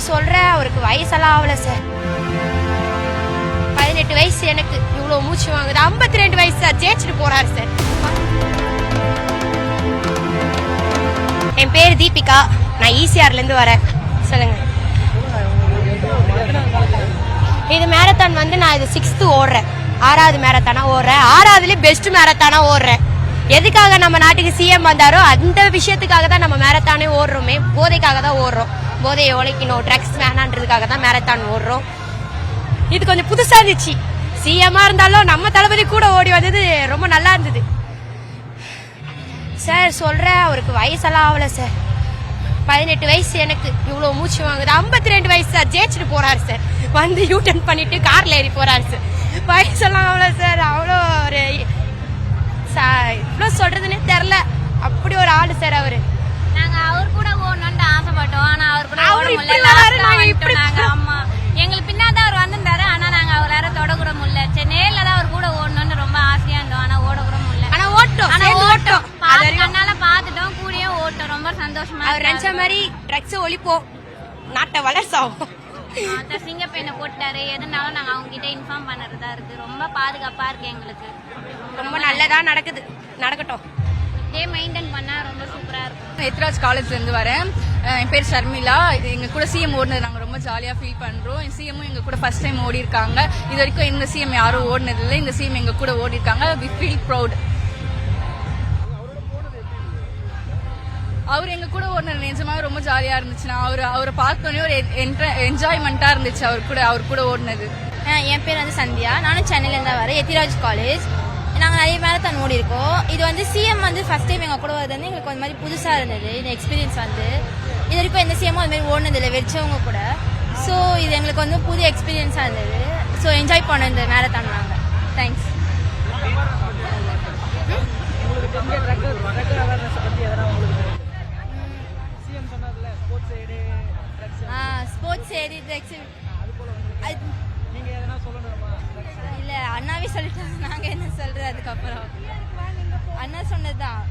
Sir சொல்கிறேன், அவருக்கு வயசெல்லாம் ஆகலை சார். 18 வயசு எனக்கு, இவ்வளோ மூச்சு வாங்குது. 52 வயசு சார், ஜெயிச்சுட்டு போறாரு சார். என் பேர் தீபிகா, நான் ஈசிஆர்லேருந்து வரேன். சொல்லுங்க. இது மேரத்தான் வந்து நான் இது 6th ஓடுறேன், 6வது மேரத்தானா ஓடுறேன். 6வதுலேயே பெஸ்ட் மேரத்தானா ஓடுறேன். எதுக்காக நம்ம நாட்டுக்கு சிஎம் வந்தாரோ அந்த விஷயத்துக்காக தான் நம்ம மேரத்தானே ஓடுறோமே. போதைக்காக தான் ஓடுறோம். போதையை உழைக்கணும், ட்ரக்ஸ் வேணான்றதுக்காக தான் மேரத்தான் ஓடுறோம். இது கொஞ்சம் புதுசா இருந்துச்சு. சிஎம்மா இருந்தாலும் நம்ம தளபதி கூட ஓடி வந்தது ரொம்ப நல்லா இருந்தது சார். சொல்றேன், அவருக்கு வயசெல்லாம் ஆகலை சார். 18 வயசு எனக்கு, இவ்வளோ மூச்சு வாங்குது. 52 வயசு சார், ஜெயிச்சுட்டு போறாரு சார். வந்து யூ-டர்ன் பண்ணிட்டு கார்ல ஏறி போறாரு சார். வயசெல்லாம் ஆகலை சார். அவ்வளோ ஒரு இவ்வளோ சொல்றதுன்னே தெரில, அப்படி ஒரு ஆளு சார் அவரு. நாங்க அவர் கூட ஓடணும்னு ஆசைப்பட்டோம், ஆனா அவர் கூட ஆமா எங்களுக்கு பின்னாதான் அவர் வந்திருந்தாரு. ஆனா நாங்க அவர் யாரும் தொடக்கூட முடியல. சென்னையில தான் அவர் கூட ஓடணும்னு ரொம்ப ஆசையா இருந்தோம், ஆனா ஓடக்கூட முடியல. ஆனா ஓட்டோம், கண்ணால பாத்துட்டோம், கூடயே ஓட்டோம். ரொம்ப சந்தோஷமா. அவர் நினைச்ச மாதிரி ட்ரக்ஸ் ஒழிப்போம், நாட்டை வளர்ச்சாவும். சிங்கப்பெண்ணை போட்டாரு. எதுனாலும் நாங்க அவங்க கிட்ட இன்ஃபார்ம் பண்றதா இருக்கு. ரொம்ப பாதுகாப்பா இருக்கு எங்களுக்கு. ரொம்ப நல்லதா நடக்கட்டும். இதே மெயின்டைன் பண்ணா ரொம்ப சூப்பரா இருக்கும். எத்ராஜ் காலேஜ்ல இருந்து வரேன். என் பேர் ஷர்மிளா. எங்க கூட சிஎம் ஓடினது நாங்க ரொம்ப ஜாலியா ஃபீல் பண்றோம். என் சிஎம்மும் எங்க கூட ஃபர்ஸ்ட் டைம் ஓடி இருக்காங்க. இது வரைக்கும் இந்த சிஎம் யாரும் ஓடினது இல்லை. இந்த சிஎம் எங்க கூட ஓடி இருக்காங்க. We feel proud. அவர் எங்க கூட ஓடினது நிஜமாக ரொம்ப ஜாலியா இருந்துச்சுன்னா அவரை பார்த்தோன்னே ஒரு என்ஜாய்மெண்டா இருந்துச்சு அவர் கூட ஓடினது. என் பேர் வந்து சந்தியா. நானும் சென்னையில இருந்தா வரேன், எத்திராஜ் காலேஜ். நாங்கள் நிறைய மேரத்தான் ஓடி இருக்கோம். இது வந்து சிஎம் வந்து ஃபர்ஸ்ட் டைம் எங்கள் கூட வருது வந்து எங்களுக்கு கொஞ்சம் மாதிரி புதுசாக இருந்தது. இந்த எக்ஸ்பீரியன்ஸ் வந்து இது வரைக்கும் எந்த சிஎம்மும் அது மாதிரி ஓடினதில்லை வெடிச்சவங்க கூட. ஸோ இது எங்களுக்கு வந்து புது எக்ஸ்பீரியன்ஸாக இருந்தது. ஸோ என்ஜாய் பண்ணோம் இந்த மேரத்தான் நாங்கள். தேங்க்ஸ். ஸ்போர்ட்ஸ் ஏடி ட்ரக்ஸ் இல்ல அண்ணாவே சொல்லிட்டாங்க, நாங்க என்ன சொல்றது அதுக்கப்புறம். அண்ணா சொன்னதுதான்.